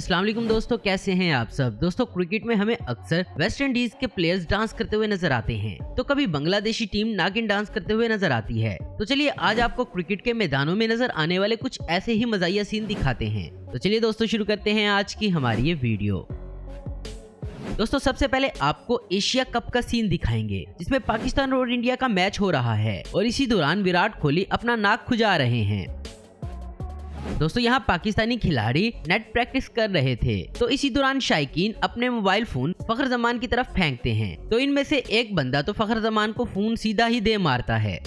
अस्सलाम वालेकुम दोस्तों, कैसे हैं आप सब। दोस्तों क्रिकेट में हमें अक्सर वेस्ट इंडीज के प्लेयर्स डांस करते हुए नजर आते हैं, तो कभी बांग्लादेशी टीम नागिन डांस करते हुए नजर आती है। तो चलिए आज आपको क्रिकेट के मैदानों में नजर आने वाले कुछ ऐसे ही मजाया सीन दिखाते हैं। तो चलिए दोस्तों शुरू करते हैं आज की हमारी ये वीडियो। दोस्तों सबसे पहले आपको एशिया कप का सीन दिखाएंगे, जिसमें पाकिस्तान और इंडिया का मैच हो रहा है और इसी दौरान विराट कोहली अपना नाक खुजा रहे हैं। दोस्तों यहाँ पाकिस्तानी खिलाड़ी नेट प्रैक्टिस कर रहे थे, तो इसी दौरान शायकीन अपने मोबाइल फोन फखर जमान की तरफ फेंकते हैं, तो इनमें से एक बंदा तो फखर जमान को फोन सीधा ही दे मारता है।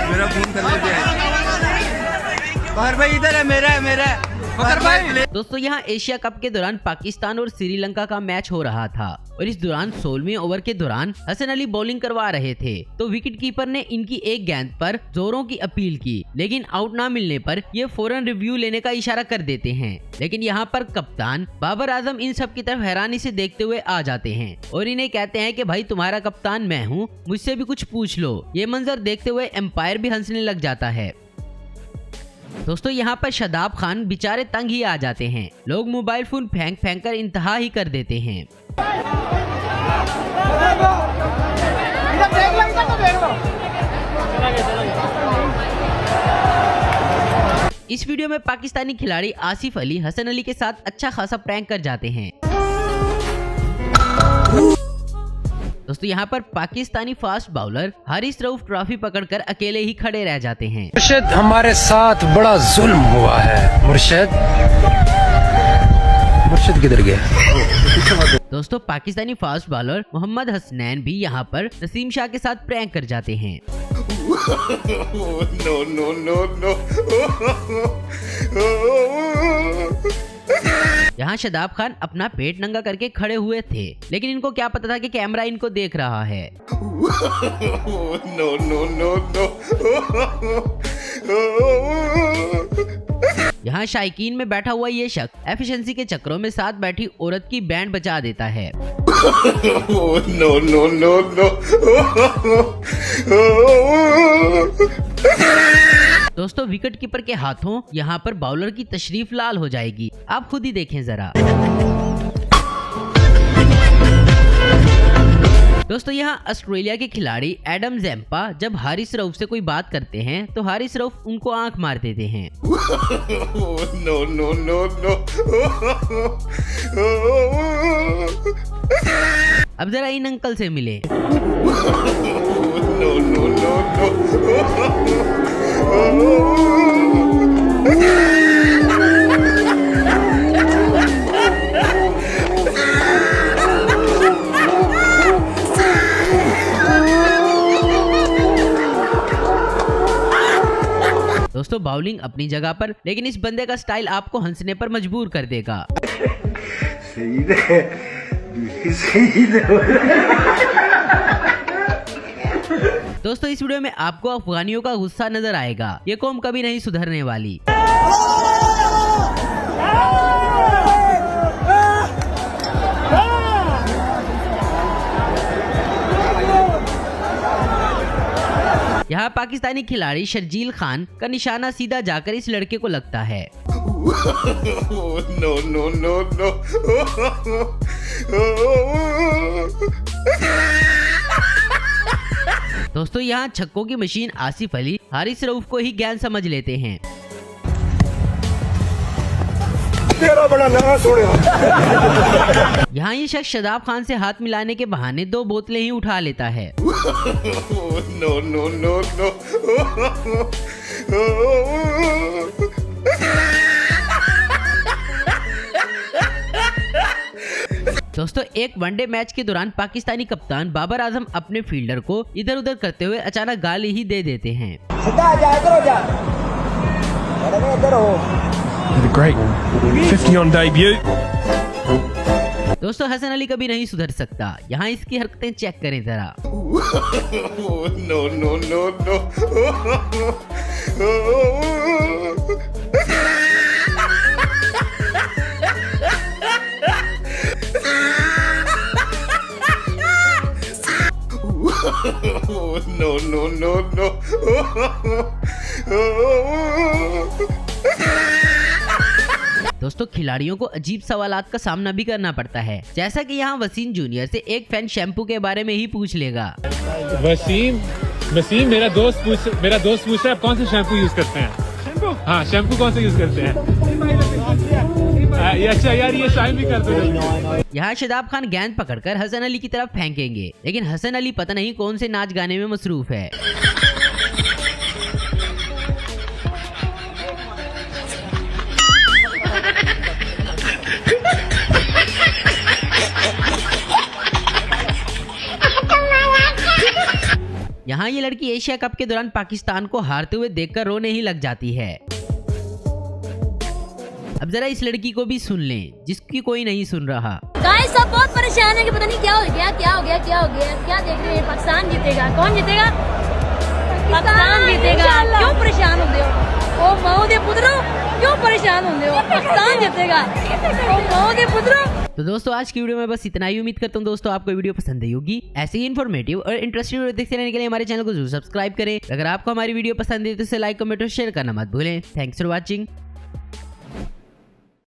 मेरा फोन कर भाई इधर है, मेरा है। दोस्तों यहाँ एशिया कप के दौरान पाकिस्तान और श्रीलंका का मैच हो रहा था और इस दौरान 16वें ओवर के दौरान हसन अली बॉलिंग करवा रहे थे, तो विकेट कीपर ने इनकी एक गेंद पर जोरों की अपील की, लेकिन आउट ना मिलने पर ये फौरन रिव्यू लेने का इशारा कर देते हैं। लेकिन यहाँ पर कप्तान बाबर आजम इन सब की तरफ हैरानी से देखते हुए आ जाते हैं और इन्हें कहते हैं कि भाई तुम्हारा कप्तान मैं हूँ, मुझसे भी कुछ पूछ लो। ये मंजर देखते हुए एम्पायर भी हंसने लग जाता है। दोस्तों यहाँ पर शादाब खान बेचारे तंग ही आ जाते हैं, लोग मोबाइल फोन फेंक कर इंतहा ही कर देते हैं। इस वीडियो में पाकिस्तानी खिलाड़ी आसिफ अली हसन अली के साथ अच्छा खासा प्रैंक कर जाते हैं। दोस्तों यहाँ पर Pakistani fast bowler Haris Rauf trophy पकड़कर अकेले ही खड़े रह जाते हैं। मुर्शिद हमारे साथ बड़ा जुल्म हुआ है। मुर्शिद किधर गया? दोस्तों पाकिस्तानी फास्ट बॉलर मोहम्मद हसनैन भी यहाँ पर नसीम शाह के साथ प्रैंक कर जाते हैं। यहाँ शादाब खान अपना पेट नंगा करके खड़े हुए थे, लेकिन इनको क्या पता था कि कैमरा इनको देख रहा है। यहाँ शायकीन में बैठा हुआ ये शख्स एफिशिएंसी के चक्रों में साथ बैठी औरत की बैंड बजा देता है। दोस्तों विकेट कीपर के हाथों यहाँ पर बॉलर की तशरीफ लाल हो जाएगी, आप खुद ही देखें जरा। दोस्तों यहाँ ऑस्ट्रेलिया के खिलाड़ी एडम ज़ैम्पा जब हारिस रऊफ से कोई बात करते हैं, तो हारिस रऊफ उनको आंख मार देते हैं। अब जरा इन अंकल से मिले। दोस्तों बाउलिंग अपनी जगह पर, लेकिन इस बंदे का स्टाइल आपको हंसने पर मजबूर कर देगा। दोस्तों इस वीडियो में आपको अफगानियों का गुस्सा नजर आएगा, ये कौम कभी नहीं सुधरने वाली। यहाँ पाकिस्तानी खिलाड़ी शर्जील खान का निशाना सीधा जाकर इस लड़के को लगता है। दोस्तों यहाँ छक्कों की मशीन आसिफ अली हारिस रऊफ को ही ज्ञान समझ लेते हैं। तेरा बड़ा नाम सुना। यहाँ ये शख्स शादाब खान से हाथ मिलाने के बहाने 2 बोतलें ही उठा लेता है। दोस्तों एक वनडे मैच के दौरान पाकिस्तानी कप्तान बाबर आजम अपने फील्डर को इधर उधर करते हुए अचानक गाली ही दे देते हैं। Great 50 on debut. दोस्तों हसन अली कभी नहीं सुधर सकता, यहाँ इसकी हरकतें चेक करें जरा। दोस्तों खिलाड़ियों को अजीब सवालात का सामना भी करना पड़ता है, जैसा कि यहाँ वसीम जूनियर से एक फैन शैम्पू के बारे में ही पूछ लेगा। वसीम मेरा दोस्त पूछ रहा है आप कौन सा शैम्पू यूज करते हैं? हाँ, शैम्पू कौन सा यूज करते हैं? अच्छा यार, ये शायद भी करते हैं। यहाँ शादाब खान गेंद पकड़कर हसन अली की तरफ फेंकेंगे, लेकिन हसन अली पता नहीं कौन से नाच गाने में मसरूफ है। यहाँ ये लड़की एशिया कप के दौरान पाकिस्तान को हारते हुए देखकर रोने ही लग जाती है। अब जरा इस लड़की को भी सुन लें, जिसकी कोई नहीं सुन रहा। गाइस सब बहुत परेशान है कि पता नहीं क्या हो गया क्या देख रहे हैं? पाकिस्तान जीतेगा। कौन जीतेगा? पाकिस्तान जीतेगा। क्यों परेशान होते हो? ओ माओ दे पुत्रो, क्यों परेशान होते हो? पाकिस्तान जीतेगा। ओ माओ दे पुत्रो। तो दोस्तों आज की वीडियो में बस इतना ही। उम्मीद करता हूँ दोस्तों आपको वीडियो पसंद आई होगी। ऐसे ही इन्फॉर्मेटिव और इंटरेस्टिंग वीडियो देखते रहने के लिए हमारे चैनल को जरूर सब्सक्राइब करें। अगर आपको हमारी वीडियो पसंद है तो इसे लाइक, कमेंट और शेयर करना मत भूलें। Thanks for watching.